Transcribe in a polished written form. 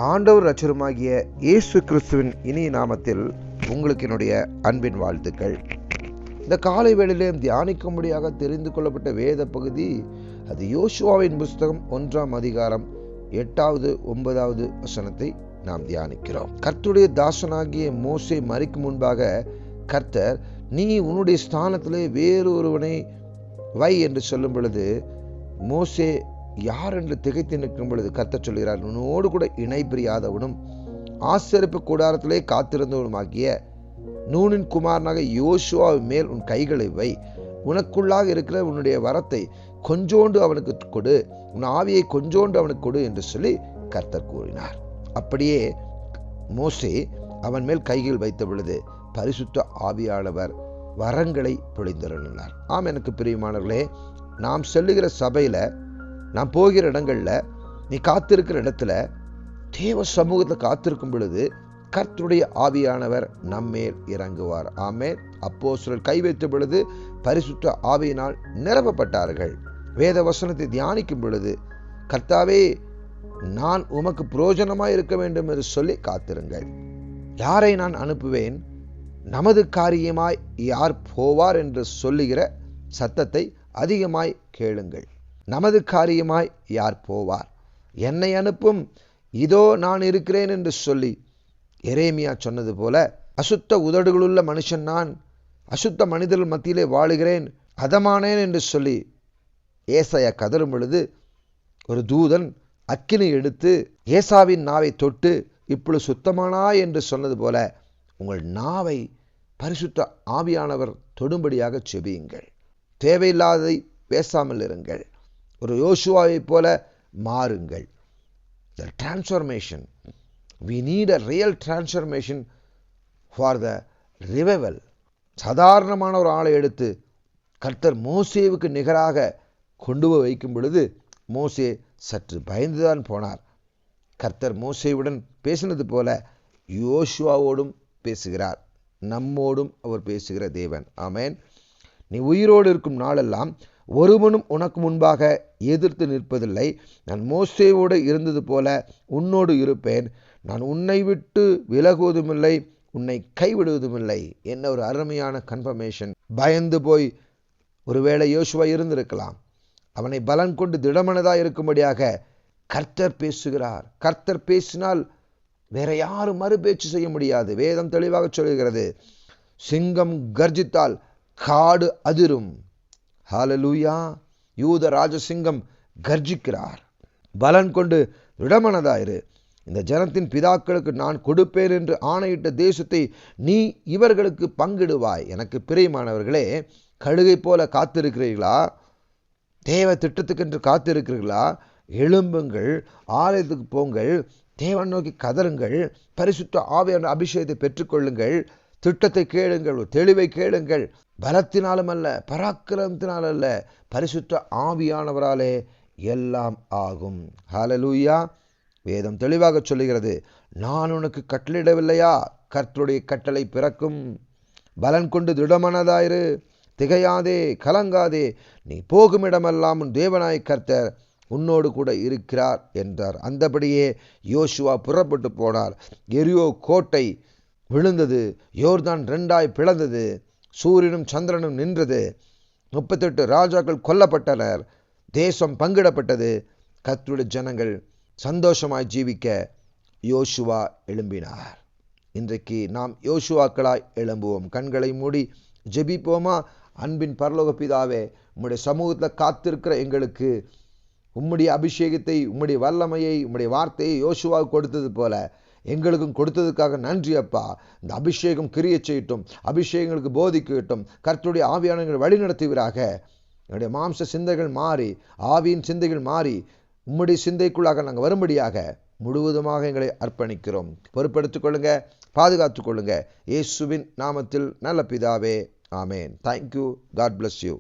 ஆண்டவர் இரட்சகருமாகிய இயேசு கிறிஸ்துவின் இனிய நாமத்தில் உங்களுக்கு என்னுடைய அன்பின் வாழ்த்துக்கள். இந்த காலை வேளையிலே தியானிக்கும்படியாக தெரிந்து கொள்ளப்பட்ட வேத பகுதி அது யோசுவாவின் புஸ்தகம் 1ஆம் அதிகாரம் 8வது 9வது வசனத்தை நாம் தியானிக்கிறோம். கர்த்தருடைய தாசனாகிய மோசே மரிக்கும் முன்பாக கர்த்தர், நீ உன்னுடைய ஸ்தானத்திலே வேறொருவனை வை என்று சொல்லும் பொழுது மோசே யார் என்று திகைத்து நிற்கும் பொழுது கர்த்தர் சொல்கிறார், உன்னோடு கூட இணை பிரியாதவனும் ஆசரிப்பு கூடாரத்திலே காத்திருந்தவனுமாகிய நூனின் குமாரனாக யோசுவாவின் மேல் உன் கைகளை வை, உனக்குள்ளாக இருக்கிற உன்னுடைய வரத்தை கொஞ்சோண்டு அவனுக்கு கொடு, உன் ஆவியை கொஞ்சோண்டு அவனுக்கு கொடு என்று சொல்லி கர்த்தர் கூறினார். அப்படியே மோசே அவன் மேல் கைகள் வைத்த பொழுது பரிசுத்த ஆவியானவர் வரங்களை பொழிந்தருளினார். எனக்கு பிரியமானவர்களே, நாம் செல்லுகிற சபையில, நாம் போகிற இடங்கள்ல, நீ காத்திருக்கிற இடத்துல, தேவ சமூகத்தை காத்திருக்கும் பொழுது கர்த்தருடைய ஆவியானவர் நம்மேல் இறங்குவார். அப்போஸ்தலர் கை வைத்த பொழுது பரிசுத்த ஆவியினால் நிரப்பப்பட்டார்கள். வேத வசனத்தை தியானிக்கும் பொழுது, கர்த்தாவே, நான் உமக்கு பிரயோஜனமாய் இருக்க வேண்டும் என்று சொல்லி காத்திருங்கள். யாரை நான் அனுப்புவேன், நமது காரியமாய் யார் போவார் என்று சொல்லுகிற சத்தத்தை அதிகமாய் கேளுங்கள். நமது காரியமாய் யார் போவார், என்னை அனுப்பும், இதோ நான் இருக்கிறேன் என்று சொல்லி எரேமியா சொன்னது போல, அசுத்த உதடுகளுள்ள மனுஷன் நான், அசுத்த மனிதர்கள் மத்தியிலே வாழுகிறேன், அதமானேன் என்று சொல்லி ஏசாயா கதறும் பொழுது ஒரு தூதன் அக்கினி எடுத்து ஏசாவின் நாவை தொட்டு இப்பொழுது சுத்தமானாய் என்று சொன்னது போல உங்கள் நாவை பரிசுத்த ஆவியானவர் தொடும்படியாக செபியுங்கள். தேவையில்லாததை பேசாமல் இருங்கள். ஒரு யோசுவாவை போல மாறுங்கள். The transformation. We need a real transformation for the revival. சாதாரணமான ஒரு ஆளை எடுத்து கர்த்தர் மோசேவுக்கு நிகராக கொண்டு போய் வைக்கும் பொழுது மோசே சற்று பயந்துதான் போனார். கர்த்தர் மோசேவுடன் பேசினது போல யோசுவாவோடும் பேசுகிறார். நம்மோடும் அவர் பேசுகிற தேவன். ஆமென். நீ உயிரோடு இருக்கும் நாளெல்லாம் ஒருவனும் உனக்கு முன்பாக எதிர்த்து நிற்பதில்லை. நான் மோசேவோடு இருந்தது போல உன்னோடு இருப்பேன். நான் உன்னை விட்டு விலகுவதுமில்லை, உன்னை கைவிடுவதுமில்லை. என்ன ஒரு அருமையான கன்ஃபர்மேஷன். பயந்து போய் ஒருவேளை யோசுவா இருந்திருக்கலாம். அவனை பலன் கொண்டு திடமனதாக இருக்கும்படியாக கர்த்தர் பேசுகிறார். கர்த்தர் பேசினால் வேற யாரும் மறு பேச்சு செய்ய முடியாது. வேதம் தெளிவாக சொல்கிறது, சிங்கம் கர்ஜித்தால் காடு அதிரும். ஹல்லேலூயா. யூத ராஜசிங்கம் கர்ஜிக்கிறார். பலன் கொண்டு திடமனதாயிரு. இந்த ஜனத்தின் பிதாக்களுக்கு நான் கொடுப்பேன் என்று ஆணையிட்ட தேசத்தை நீ இவர்களுக்கு பங்கிடுவாய். எனக்கு பிரியமானவர்களே, கழுகை போல காத்திருக்கிறீர்களா? தேவ திட்டத்துக்கென்று காத்திருக்கிறீர்களா? எழும்புங்கள், ஆலயத்துக்கு போங்கள், தேவன் நோக்கி கதறுங்கள், பரிசுத்த ஆவியான அபிஷேகத்தை பெற்றுக்கொள்ளுங்கள், திட்டத்தை கேளுங்கள், தெளிவை கேளுங்கள். பலத்தினாலும் அல்ல, பராக்கிரமத்தினால் அல்ல, பரிசுத்த ஆவியானவராலே எல்லாம் ஆகும். ஹல்லேலூயா. வேதம் தெளிவாக சொல்லுகிறது, நான் உனக்கு கட்டளையிடவில்லையா? கர்த்தருடைய கட்டளை பிறக்கும். பலன் கொண்டு திடமனதாயிரு, திகையாதே, கலங்காதே. நீ போகும் இடமெல்லாம் உன் தேவனாய் கர்த்தர் உன்னோடு கூட இருக்கிறார் என்றார். அந்தபடியே யோசுவா புறப்பட்டு போனார். எரியோ கோட்டை விழுந்தது, யோர்தான் 2ஆய் பிளந்தது, சூரியனும் சந்திரனும் நின்றது, 38 ராஜாக்கள் கொல்லப்பட்டனர், தேசம் பங்கிடப்பட்டது. கர்த்தருடைய ஜனங்கள் சந்தோஷமாய் ஜீவிக்க யோசுவா எழும்பினார். இன்றைக்கு நாம் யோசுவாக்களாய் எழும்புவோம். கண்களை மூடி ஜெபிப்போமா? அன்பின் பரலோக பிதாவே, உம்முடைய சமூகத்தில் காத்திருக்கிற எங்களுக்கு உம்முடைய அபிஷேகத்தை, உம்முடைய வல்லமையை, உம்முடைய வார்த்தையை யோசுவாவுக்கு கொடுத்தது போல எங்களுக்கும் கொடுத்ததுக்காக நன்றி அப்பா. இந்த அபிஷேகம் கிரிய செய்யட்டும், அபிஷேகங்களுக்கு போதிக்கட்டும். கர்த்தருடைய ஆவியானவர்களை வழி நடத்துவீராக. என்னுடைய மாம்ச சிந்தைகள் மாறி, ஆவியின் சிந்தைகள் மாறி, உம்முடைய சிந்தைக்குள்ளாக நாங்கள் வரும்படியாக முழுவதுமாக எங்களை அர்ப்பணிக்கிறோம். பொறுப்பெடுத்துக் கொள்ளுங்க, பாதுகாத்துக் கொள்ளுங்க. இயேசுவின் நாமத்தில் நல்ல பிதாவே, ஆமேன். தேங்க்யூ. God bless you.